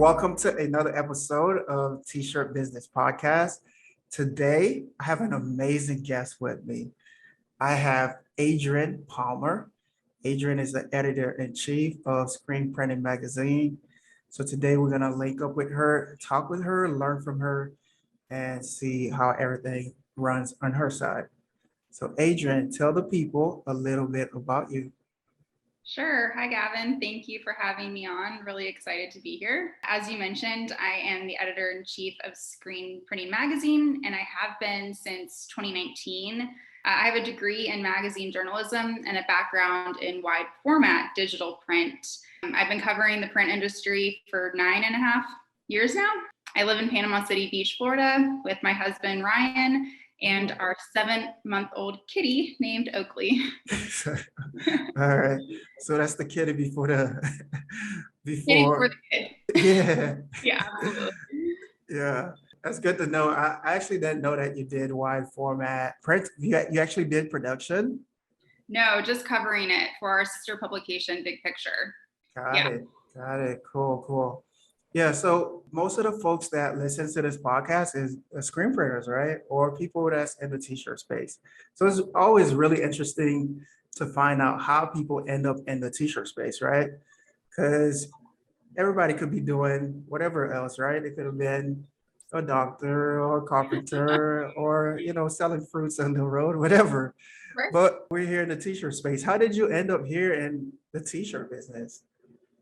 welcome to another episode of T-shirt Business Podcast. Today, I have an amazing guest with me. I have Adrienne Palmer. Adrienne is the editor-in-chief of Screen Printing Magazine. So today we're gonna link up with her, talk with her, learn from her, and see how everything runs on her side. So Adrienne, tell the people a little bit about you. Sure. Hi, Gavin. Thank you for having me on. Really excited to be here. As you mentioned, I am the editor-in-chief of Screen Printing Magazine, and I have been since 2019. I have a degree in magazine journalism and a background in wide format digital print. I've been covering the print industry for 9.5 years now. I live in Panama City Beach, Florida, with my husband, Ryan, and our 7-month-old kitty named Oakley. All right. So that's the kitty before the Kitty before the kid. Yeah. Yeah, absolutely. Yeah. That's good to know. I actually didn't know that you did wide format print. You actually did production? No, just covering it for our sister publication, Big Picture. Got it. Cool. Yeah, so most of the folks that listen to this podcast is screen printers, right? Or people that's in the t-shirt space. So it's always really interesting to find out how people end up in the t-shirt space, right? Because everybody could be doing whatever else, right? It could have been a doctor or a carpenter or, selling fruits on the road, whatever. Right. But we're here in the t-shirt space. How did you end up here in the t-shirt business?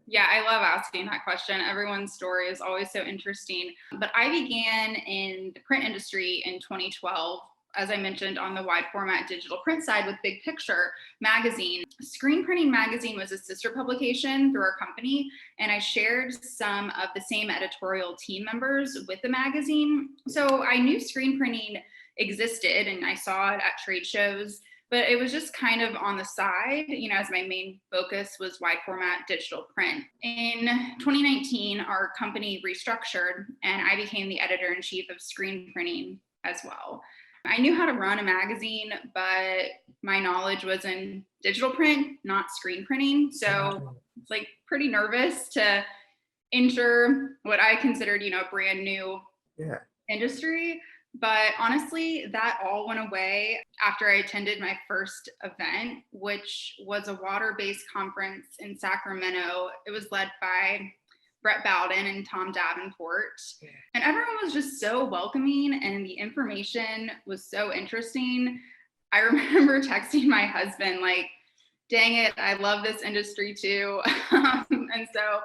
Yeah, I love asking that question. Everyone's story is always so interesting. But I began in the print industry in 2012, as I mentioned, on the wide format digital print side with Big Picture magazine. Screen Printing Magazine was a sister publication through our company, and I shared some of the same editorial team members with the magazine. So I knew screen printing existed and I saw it at trade shows, but it was just kind of on the side, as my main focus was wide format digital print. In 2019, our company restructured and I became the editor-in-chief of Screen Printing as well. I knew how to run a magazine, but my knowledge was in digital print, not screen printing. So it's like pretty nervous to enter what I considered, a brand new industry. But honestly, that all went away after I attended my first event, which was a water-based conference in Sacramento. It was led by Brett Bowden and Tom Davenport. And everyone was just so welcoming and the information was so interesting. I remember texting my husband like, dang it, I love this industry too. And so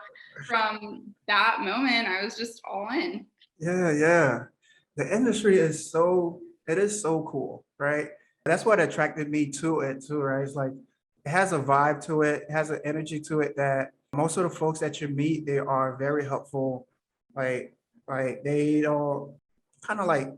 from that moment, I was just all in. Yeah. The industry is so cool, right? That's what attracted me to it too, right? It's like, it has a vibe to it, it has an energy to it that most of the folks that you meet, they are very helpful. Like they don't kind of like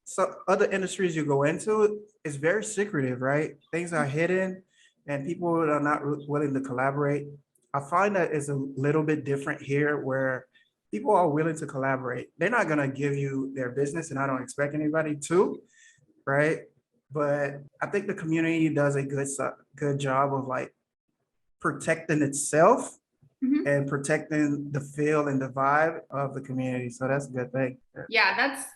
some other industries you go into, it's very secretive, right? Things are hidden and people are not willing to collaborate. I find that it's a little bit different here where people are willing to collaborate. They're not going to give you their business, and I don't expect anybody to, right? But I think the community does a good job of like protecting itself and protecting the feel and the vibe of the community. So that's a good thing. Yeah, that's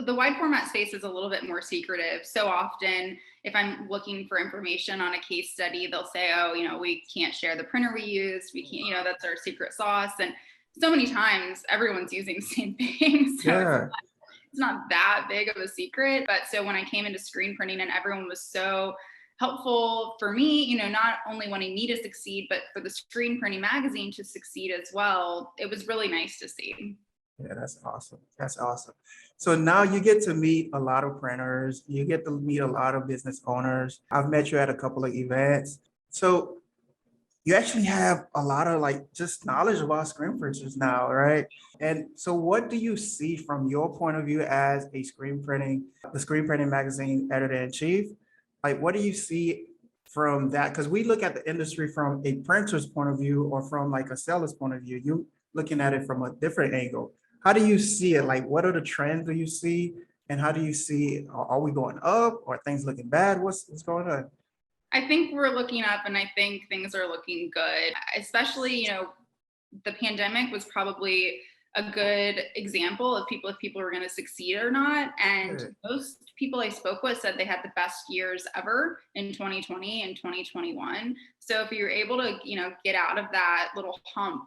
the wide format space is a little bit more secretive. So often, if I'm looking for information on a case study, they'll say, oh, we can't share the printer we use. We can't, that's our secret sauce. And so many times everyone's using the same thing. So it's not that big of a secret. But so when I came into screen printing and everyone was so helpful for me, not only wanting me to succeed, but for the Screen Printing Magazine to succeed as well, it was really nice to see. Yeah, that's awesome. So now you get to meet a lot of printers, you get to meet a lot of business owners. I've met you at a couple of events. So you actually have a lot of like just knowledge about screen printers now, right? And so what do you see from your point of view as the Screen Printing Magazine editor-in-chief? Like, what do you see from that? Because we look at the industry from a printer's point of view or from like a seller's point of view. You looking at it from a different angle. How do you see it? Like, what are the trends do you see? And how do you see, are we going up or things looking bad? What's going on? I think we're looking up and I think things are looking good, especially, the pandemic was probably a good example of people if people were going to succeed or not. And Good. most people I spoke with said they had the best years ever in 2020 and 2021. So if you're able to, get out of that little hump,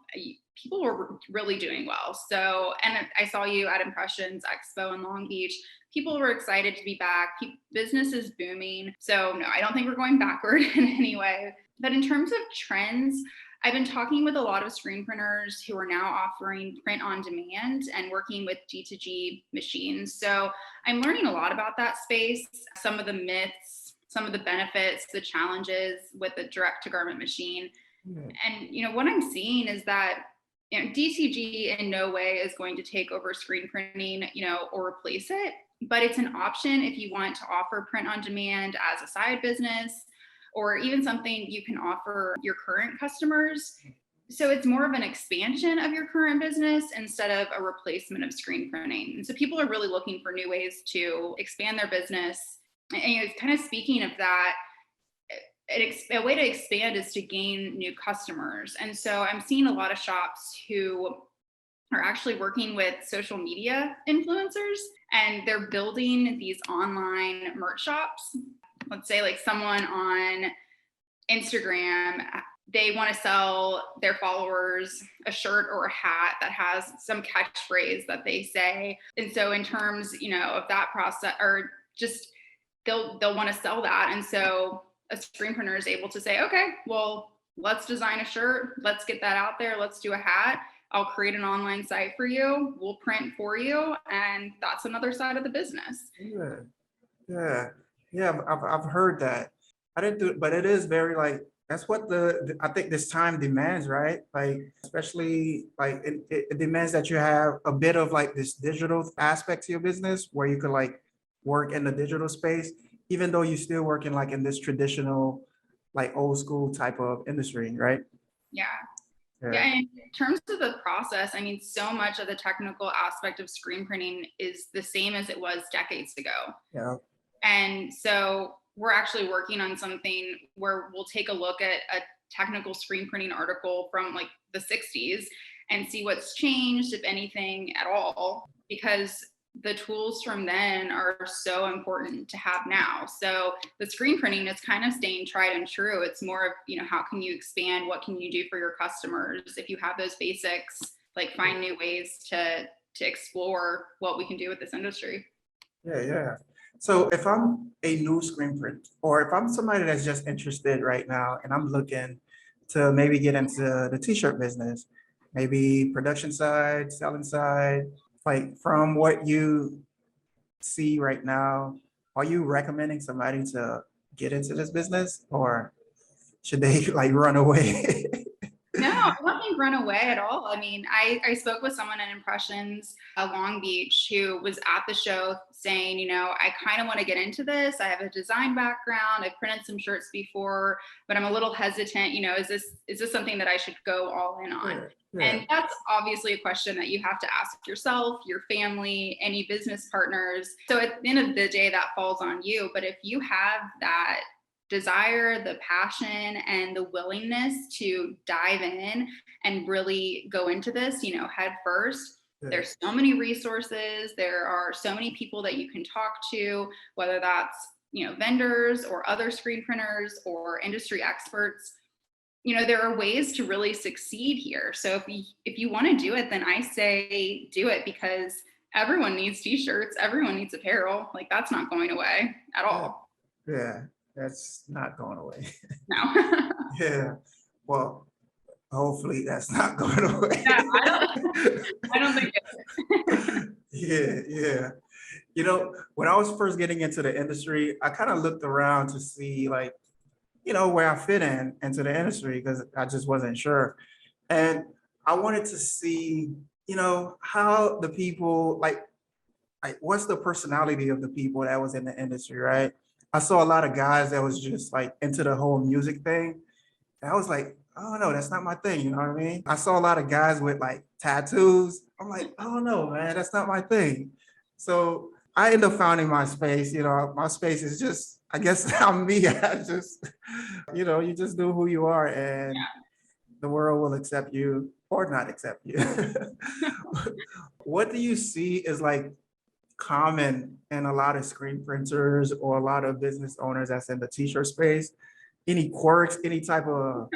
people were really doing well. So, and I saw you at Impressions Expo in Long Beach. People were excited to be back. Business is booming. So no, I don't think we're going backward in any way. But in terms of trends, I've been talking with a lot of screen printers who are now offering print on demand and working with D2G machines. So I'm learning a lot about that space, some of the myths, some of the benefits, the challenges with the direct to garment machine. Yeah. And what I'm seeing is that DTG in no way is going to take over screen printing, or replace it, but it's an option if you want to offer print on demand as a side business, or even something you can offer your current customers. So it's more of an expansion of your current business instead of a replacement of screen printing. And so people are really looking for new ways to expand their business. And kind of speaking of that, a way to expand is to gain new customers. And so I'm seeing a lot of shops who are actually working with social media influencers, and they're building these online merch shops. Let's say like someone on Instagram, they want to sell their followers a shirt or a hat that has some catchphrase that they say. And so in terms, of that process, or just they'll want to sell that. And so a screen printer is able to say, okay, well, let's design a shirt. Let's get that out there. Let's do a hat. I'll create an online site for you. We'll print for you. And that's another side of the business. Yeah. Yeah. Yeah. I've heard that. I didn't do it, but it is very like, that's what I think this time demands, right? Like, especially like it demands that you have a bit of like this digital aspect to your business where you could like work in the digital space, even though you're still working like in this traditional, like old school type of industry, right? Yeah. Yeah. Yeah, and in terms of the process, I mean, so much of the technical aspect of screen printing is the same as it was decades ago. Yeah. And so we're actually working on something where we'll take a look at a technical screen printing article from like the 60s and see what's changed, if anything at all, because the tools from then are so important to have now. So the screen printing is kind of staying tried and true. It's more of, how can you expand? What can you do for your customers? If you have those basics, like find new ways to explore what we can do with this industry. Yeah. Yeah. So if I'm a new screen print, or if I'm somebody that's just interested right now and I'm looking to maybe get into the t-shirt business, maybe production side, selling side, like from what you see right now, are you recommending somebody to get into this business, or should they like run away? No, I don't think run away at all. I mean, I spoke with someone at Impressions Long Beach who was at the show saying, I kind of want to get into this. I have a design background. I've printed some shirts before, but I'm a little hesitant. Is this something that I should go all in on? Yeah, yeah. And that's obviously a question that you have to ask yourself, your family, any business partners. So at the end of the day, that falls on you. But if you have that desire, the passion, and the willingness to dive in and really go into this, head first. Yeah. There's so many resources. There are so many people that you can talk to, whether that's, vendors or other screen printers or industry experts. There are ways to really succeed here. So if you want to do it, then I say do it, because everyone needs t-shirts. Everyone needs apparel. Like, that's not going away at all. Yeah. That's not going away. No. Yeah. Well, hopefully that's not going away. Yeah, I don't think it. Yeah. When I was first getting into the industry, I kind of looked around to see like, where I fit into the industry, because I just wasn't sure. And I wanted to see, how the people like what's the personality of the people that was in the industry, right? I saw a lot of guys that was just like into the whole music thing. And I was like, oh no, that's not my thing. You know what I mean? I saw a lot of guys with like tattoos. I'm like, oh no, man, that's not my thing. So I ended up finding my space. My space is just, I guess I'm me. I just, you just do who you are, and the world will accept you. or not accept you. What do you see is like common in a lot of screen printers or a lot of business owners that's in the t-shirt space? Any quirks, any type of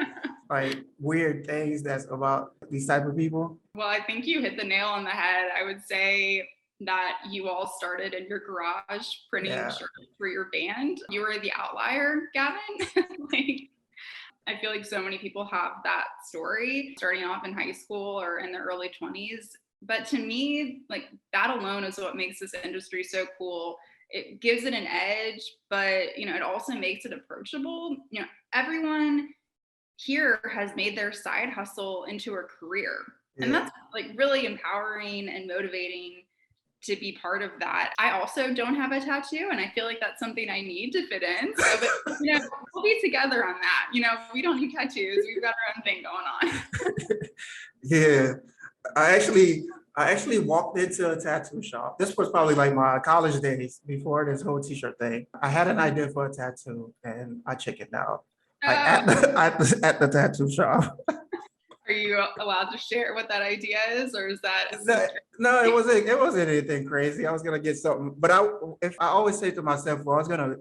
like weird things that's about these type of people? Well, I think you hit the nail on the head. I would say that you all started in your garage printing Yeah. shirts for your band. You were the outlier, Gavin. Like, I feel like so many people have that story starting off in high school or in their early 20s. But to me, like that alone is what makes this industry so cool. It gives it an edge, but it also makes it approachable. Everyone here has made their side hustle into a career. And Yeah. that's like really empowering and motivating to be part of that. I also don't have a tattoo, and I feel like that's something I need to fit in. So, but we'll be together on that. We don't need tattoos. We've got our own thing going on. Yeah. I actually walked into a tattoo shop. This was probably like my college days before this whole t-shirt thing. I had an idea for a tattoo and I chickened out. Like at the tattoo shop. Are you allowed to share what that idea is, or is that? No, it wasn't anything crazy. I was gonna get something, but I always say to myself, well, I was gonna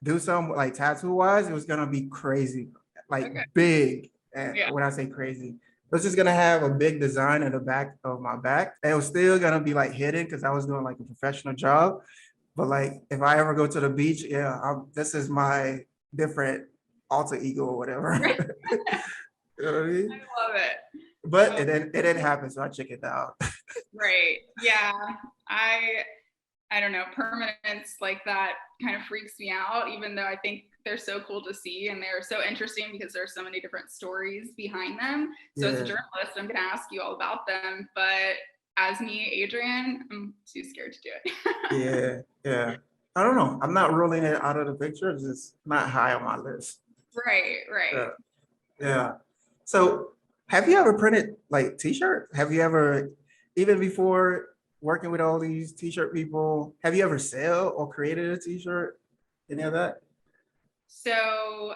do something like tattoo wise, it was gonna be crazy, like Okay. big. And Yeah. when I say crazy, it was just gonna have a big design in the back of my back. And it was still gonna be like hidden because I was doing like a professional job. But like if I ever go to the beach, this is my different alter ego or whatever. You know what I mean? I love it. But it didn't happen, so I chickened out. Right. Yeah. I don't know, permanence like that kind of freaks me out, even though I think they're so cool to see and they're so interesting because there's so many different stories behind them. So as a journalist, I'm going to ask you all about them. But as me, Adrienne, I'm too scared to do it. Yeah. I don't know. I'm not ruling it out of the picture. It's just not high on my list. Right. Yeah. So have you ever printed like t-shirts? Have you ever, even before working with all these t-shirt people, have you ever sell or created a t-shirt? Any of that? So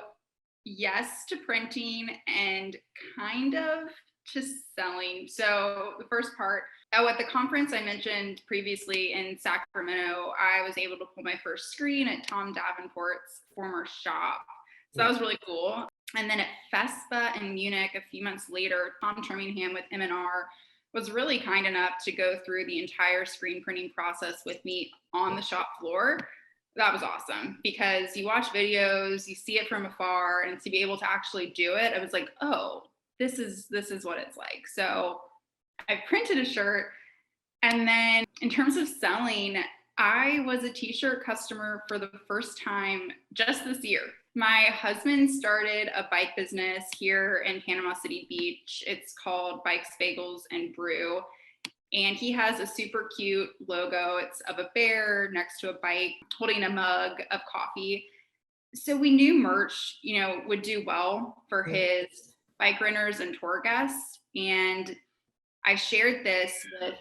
yes to printing and kind of to selling. So the first part, at the conference I mentioned previously in Sacramento, I was able to pull my first screen at Tom Davenport's former shop. So that was really cool. And then at FESPA in Munich a few months later, Tom Trimingham with M&R was really kind enough to go through the entire screen printing process with me on the shop floor. That was awesome because you watch videos, you see it from afar, and to be able to actually do it, I was like, oh, this is what it's like. So I printed a shirt. And then in terms of selling, I was a t-shirt customer for the first time just this year. My husband started a bike business here in Panama City Beach. It's called Bikes, Bagels, and Brew. And he has a super cute logo. It's of a bear next to a bike holding a mug of coffee. So we knew merch, would do well for his bike renters and tour guests. And I shared this with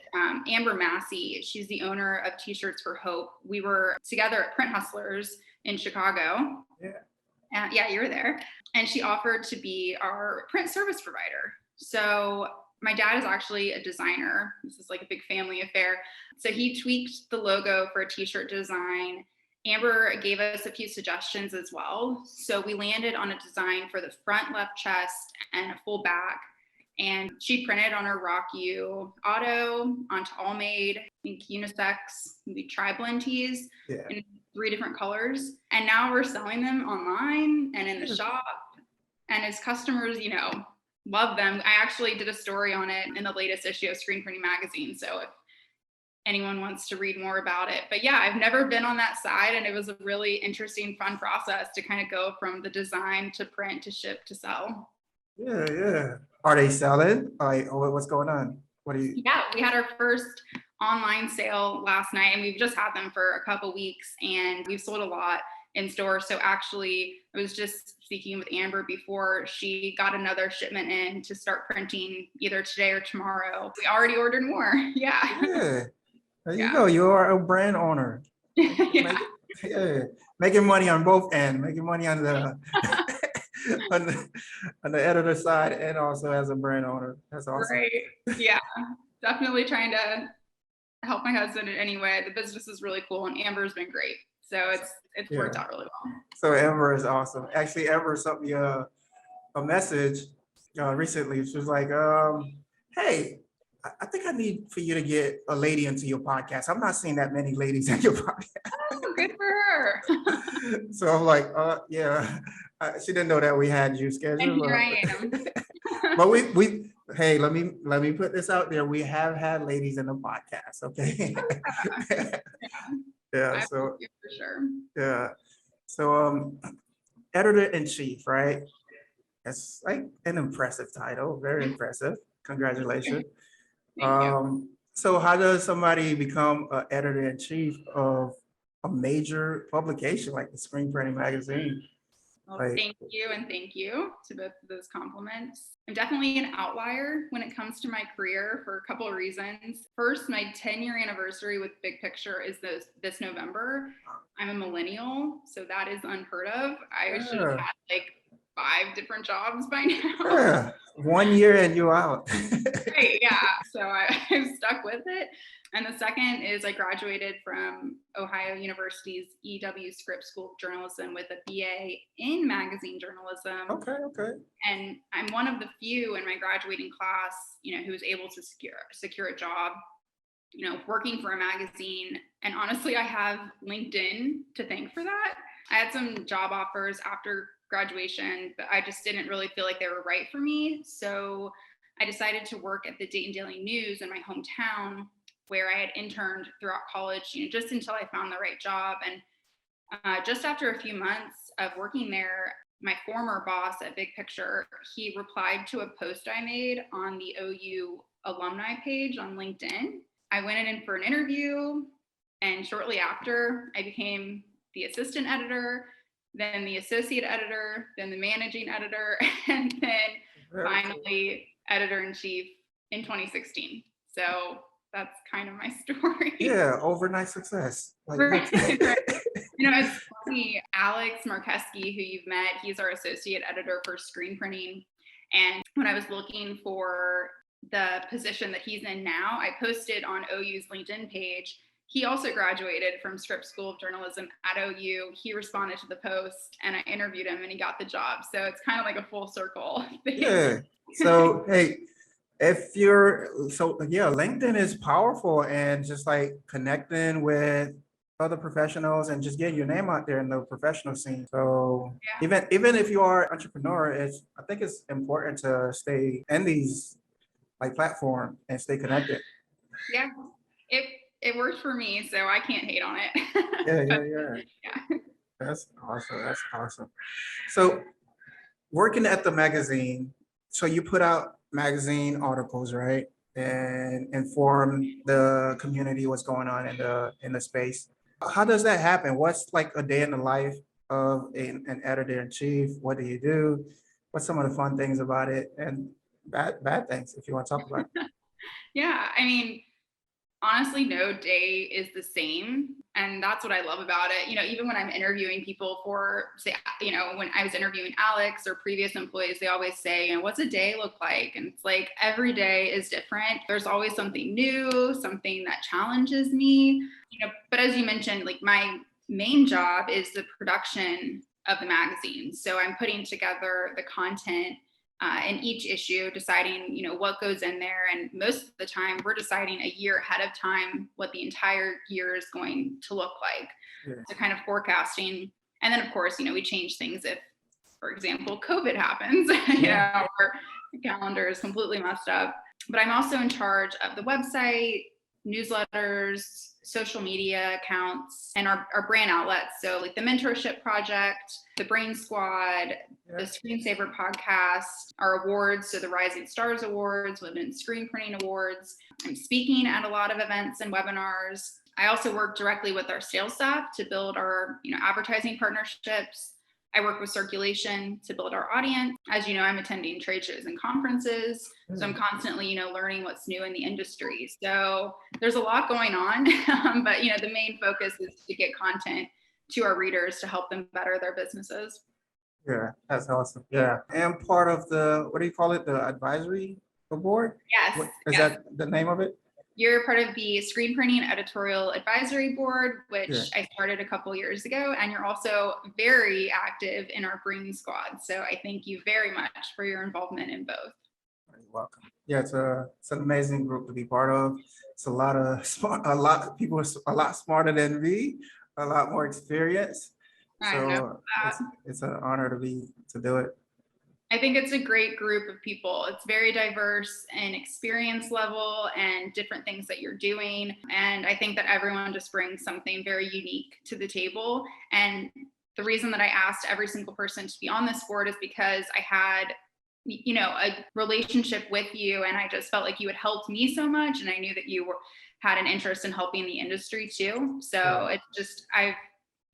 Amber Massey. She's the owner of T-Shirts for Hope. We were together at Print Hustlers in Chicago. Yeah, you were there. And she offered to be our print service provider. So my dad is actually a designer. This is like a big family affair. So he tweaked the logo for a t-shirt design. Amber gave us a few suggestions as well. So we landed on a design for the front left chest and a full back. And she printed on her Rock U Auto onto All Made, I think unisex, maybe tri-blend tees in 3 different colors. And now we're selling them online and in the shop. And as customers, love them. I actually did a story on it in the latest issue of Screen Printing Magazine. So if anyone wants to read more about it. But yeah, I've never been on that side. And it was a really interesting, fun process to kind of go from the design to print to ship to sell. Yeah. Are they selling? Like, what's going on? Yeah, we had our first online sale last night and we've just had them for a couple weeks and we've sold a lot in store. So actually I was just speaking with Amber before she got another shipment in to start printing either today or tomorrow. We already ordered more. Yeah. There you go. You are a brand owner. Making money on both ends, making money on the on the editor side and also as a brand owner. That's awesome. Right. Yeah. Definitely trying to help my husband in any way. The business is really cool, and Amber's been great. So it's worked Yeah. out really well. So Amber is awesome. Actually, Amber sent me a message recently. She was like, hey, I think I need for you to get a lady into your podcast. I'm not seeing that many ladies in your podcast. Oh, good for her. So I'm like, yeah. She didn't know that we had you And scheduled. here I am. But we hey, let me put this out there. We have had ladies in the podcast, okay? Yeah, I so will do for sure. yeah. So editor-in-chief, right? That's like an impressive title, very impressive. Congratulations. Thank you. So how does somebody become an editor-in-chief of a major publication like the Screen Printing Magazine? Well, Like, thank you to both of those compliments. I'm definitely an outlier when it comes to my career for a couple of reasons. First, my 10-year anniversary with Big Picture is this November. I'm a millennial, so that is unheard of. I should have yeah, had like 5 different jobs by now. yeah. 1 year and you're out. Right, yeah. So I'm stuck with it. And the second is I graduated from Ohio University's EW Scripps School of Journalism with a BA in magazine journalism. Okay. And I'm one of the few in my graduating class, who was able to secure a job, working for a magazine. And honestly, I have LinkedIn to thank for that. I had some job offers after graduation, but I just didn't really feel like they were right for me. So I decided to work at the Dayton Daily News in my hometown, where I had interned throughout college, just until I found the right job. And just after a few months of working there, my former boss at Big Picture, he replied to a post I made on the OU alumni page on LinkedIn. I went in for an interview, and shortly after, I became the assistant editor, then the associate editor, then the managing editor, and then finally editor-in-chief in 2016. So that's kind of my story. Yeah, overnight success. Like, Right. It's funny. Alex Markeski, who you've met, he's our associate editor for screen printing. And when I was looking for the position that he's in now, I posted on OU's LinkedIn page. He also graduated from Scripps School of Journalism at OU. He responded to the post, and I interviewed him, and he got the job. So it's kind of like a full circle thing. yeah. So hey, LinkedIn is powerful, and just like connecting with other professionals and just getting your name out there in the professional scene. So even if you are an entrepreneur, I think it's important to stay in these like platform and stay connected. Yeah, it worked for me, so I can't hate on it. Yeah. That's awesome. So working at the magazine, so you put out magazine articles, right? And inform the community what's going on in the space. How does that happen? What's like a day in the life of an editor-in-chief? What do you do? What's some of the fun things about it and bad things, if you want to talk about it? Yeah, I mean, honestly, no day is the same. And that's what I love about it. Even when I'm interviewing people for, say, when I was interviewing Alex or previous employees, they always say, what's a day look like? And it's like every day is different. There's always something new, something that challenges me. But as you mentioned, like my main job is the production of the magazine. So I'm putting together the content in each issue, deciding, what goes in there. And most of the time we're deciding a year ahead of time what the entire year is going to look like. Yeah. So kind of forecasting. And then of course, we change things if, for example, COVID happens, or the calendar is completely messed up. But I'm also in charge of the website, newsletters, social media accounts, and our brand outlets. So like the Mentorship Project, the Brain Squad, the Screensaver Podcast, our awards, so the Rising Stars Awards, Women in Screen Printing Awards. I'm speaking at a lot of events and webinars. I also work directly with our sales staff to build our advertising partnerships. I work with circulation to build our audience. As you know, I'm attending trade shows and conferences. So I'm constantly, learning what's new in the industry. So there's a lot going on, but, the main focus is to get content to our readers to help them better their businesses. Yeah, that's awesome. Yeah. And part of the, what do you call it? The advisory board? Yes, What is yes. that the name of it? You're part of the Screen Printing Editorial Advisory Board, Yeah. which I started a couple years ago, and you're also very active in our Brain Squad. So I thank you very much for your involvement in both. You're welcome. Yeah, it's an amazing group to be part of. It's a lot of smart, a lot of people are a lot smarter than me, a lot more experience. I know So that. it's an honor to do it. I think it's a great group of people. It's very diverse in experience level and different things that you're doing. And I think that everyone just brings something very unique to the table. And the reason that I asked every single person to be on this board is because I had a relationship with you, and I just felt like you had helped me so much, and I knew that had an interest in helping the industry too. So it's just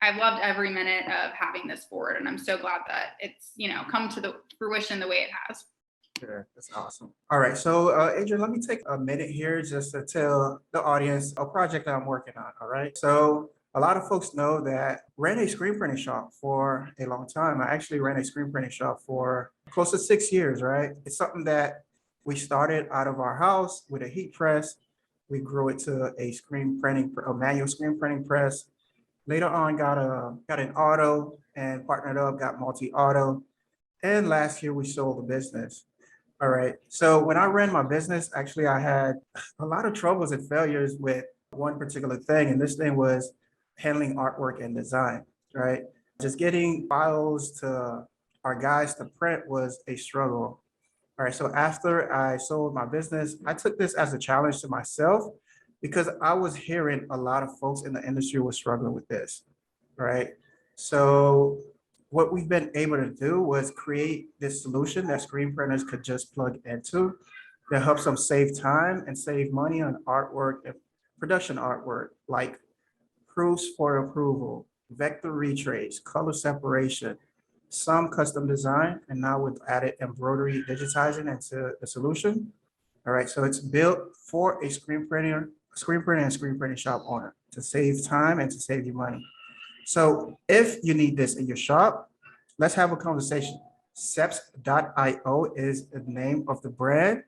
I've loved every minute of having this board, and I'm so glad that it's come to the fruition the way it has. Yeah, that's awesome. All right, so Adrienne, let me take a minute here just to tell the audience a project that I'm working on. All right, so a lot of folks know that ran a screen printing shop for a long time. I actually ran a screen printing shop for close to 6 years. Right, it's something that we started out of our house with a heat press. We grew it to a manual screen printing press. Later on, got an auto and partnered up, got multi-auto. And last year we sold the business. All right. So when I ran my business, actually I had a lot of troubles and failures with one particular thing. And this thing was handling artwork and design, right? Just getting files to our guys to print was a struggle. All right. So after I sold my business, I took this as a challenge to myself because I was hearing a lot of folks in the industry were struggling with this, right? So what we've been able to do was create this solution that screen printers could just plug into that helps them save time and save money on artwork and production artwork, like proofs for approval, vector retrace, color separation, some custom design, and now with added embroidery digitizing into the solution. All right, so it's built for a screen printer and screen printing shop owner to save time and to save you money. So if you need this in your shop, let's have a conversation. Seps.io is the name of the brand.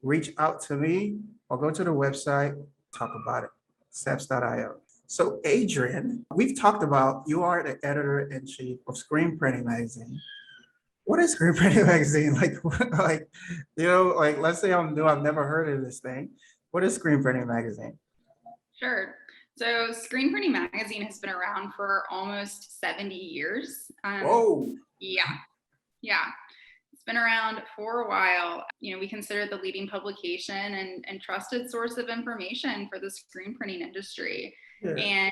Reach out to me or go to the website, talk about it. Seps.io. So Adrienne, we've talked about you are the editor-in-chief of Screen Printing Magazine. What is Screen Printing Magazine? Like, let's say I'm new, I've never heard of this thing. What is Screen Printing Magazine? Sure. So Screen Printing Magazine has been around for almost 70 years. Whoa. Yeah. Yeah. It's been around for a while. We consider the leading publication and trusted source of information for the screen printing industry. Yeah. And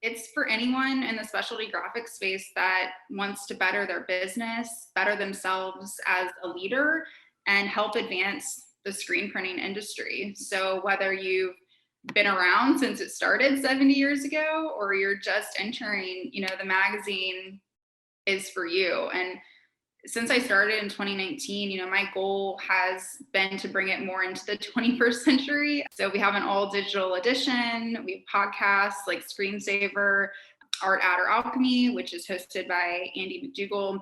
it's for anyone in the specialty graphics space that wants to better their business, better themselves as a leader, and help advance the screen printing industry. So whether you've been around since it started 70 years ago, or you're just entering, the magazine is for you. And since I started in 2019, my goal has been to bring it more into the 21st century. So we have an all digital edition. We have podcasts like Screensaver, Art Adder Alchemy, which is hosted by Andy McDougall.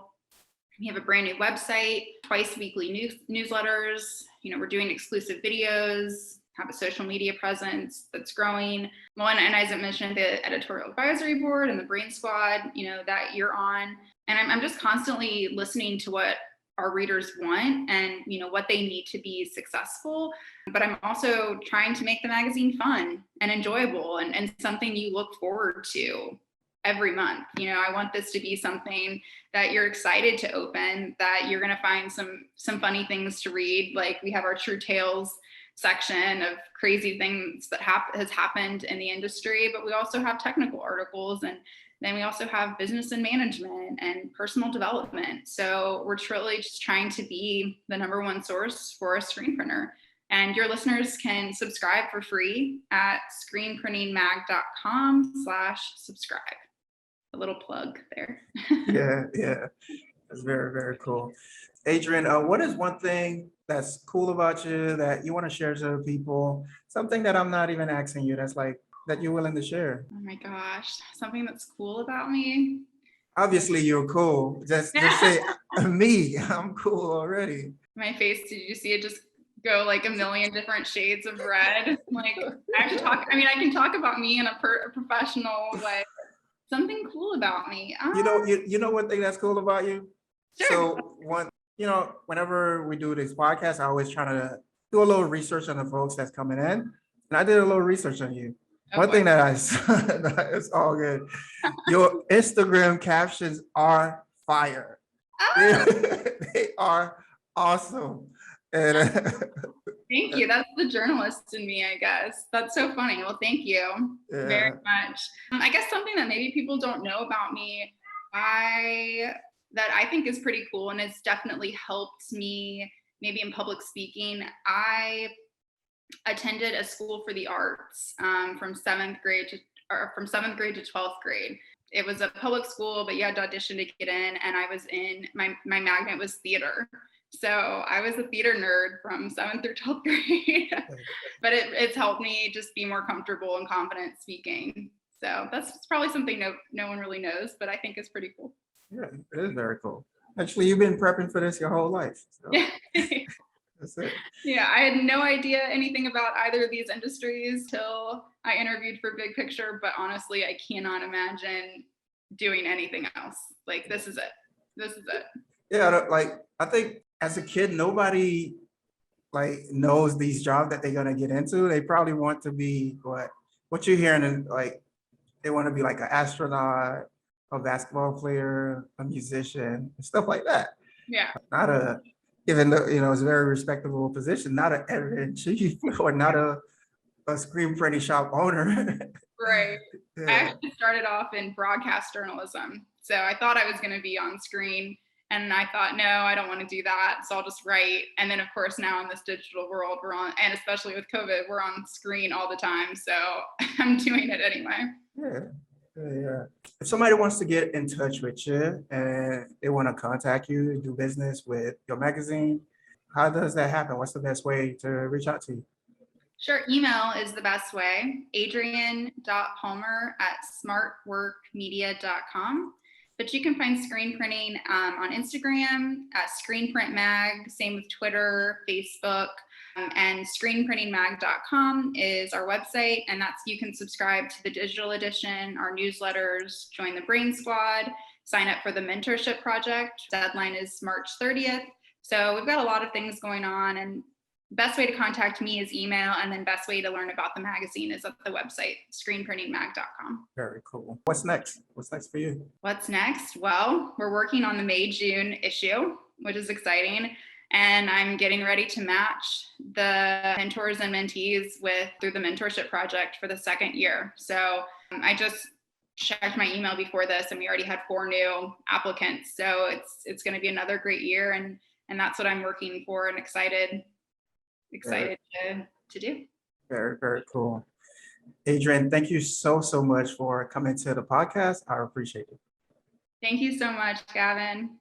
We have a brand new website, twice weekly newsletters. We're doing exclusive videos, have a social media presence that's growing. One, and as I mentioned, the editorial advisory board and the Brain Squad, that you're on. And I'm just constantly listening to what our readers want and, what they need to be successful. But I'm also trying to make the magazine fun and enjoyable and something you look forward to every month. I want this to be something that you're excited to open, that you're going to find some funny things to read. Like we have our True Tales section of crazy things that has happened in the industry, but we also have technical articles, and then we also have business and management and personal development. So we're truly just trying to be the number one source for a screen printer. And your listeners can subscribe for free at screenprintingmag.com/subscribe. A little plug there. Yeah. That's very, very cool. Adrienne, what is one thing that's cool about you that you want to share to people? Something that I'm not even asking you, that you're willing to share. Oh my gosh, something that's cool about me. Obviously, you're cool. Just say me. I'm cool already. My face, did you see it just go like a million different shades of red? Like I have to talk. I mean, I can talk about me in a professional way. Something cool about me. You know one thing that's cool about you? Sure. So whenever we do this podcast, I always try to do a little research on the folks that's coming in. And I did a little research on you. Oh, One boy. thing that I saw, it's all good. Your Instagram captions are fire. Ah, They are awesome. And thank you. That's the journalist in me, I guess. That's so funny. Well, thank you very yeah, much. I guess something that maybe people don't know about me, that I think is pretty cool and it's definitely helped me maybe in public speaking. I attended a school for the arts from seventh grade to 12th grade. It was a public school, but you had to audition to get in. And I was in my magnet was theater. So I was a theater nerd from 7th through 12th grade. But it's helped me just be more comfortable and confident speaking. So that's probably something no one really knows, but I think is pretty cool. yeah, it is very cool. Actually, you've been prepping for this your whole life. So Yeah. that's it. Yeah, I had no idea anything about either of these industries till I interviewed for Big Picture, but honestly, I cannot imagine doing anything else. Like, this is it. This is it. Yeah, like I think as a kid, nobody like knows these jobs that they're gonna get into. They probably want to be what you're hearing is like they want to be like an astronaut, a basketball player, a musician, stuff like that. Yeah. Not a even though it's a very respectable position, not an editor in chief or not a screen printing shop owner. Right. I Yeah, actually started off in broadcast journalism. So I thought I was going to be on screen. And I thought, no, I don't want to do that. So I'll just write. And then, of course, now in this digital world, and especially with COVID, we're on screen all the time. So I'm doing it anyway. yeah, yeah. If somebody wants to get in touch with you and they want to contact you, do business with your magazine, how does that happen? What's the best way to reach out to you? Sure. Email is the best way. Adrienne.palmer@smartworkmedia.com. But you can find screen printing on Instagram at Screen Print Mag, same with Twitter, Facebook, and screenprintingmag.com is our website. And you can subscribe to the digital edition, our newsletters, join the Brain Squad, sign up for the mentorship project. Deadline is March 30th. So we've got a lot of things going on, and best way to contact me is email, and then best way to learn about the magazine is at the website, screenprintingmag.com. Very cool. What's next? What's next for you? What's next? Well, we're working on the May-June issue, which is exciting. And I'm getting ready to match the mentors and mentees through the mentorship project for the second year. So I just checked my email before this, and we already had 4 new applicants. So it's going to be another great year, and that's what I'm working for and excited to do. Very, very cool. Adrienne, thank you so much for coming to the podcast. I appreciate it. Thank you so much, Gavin.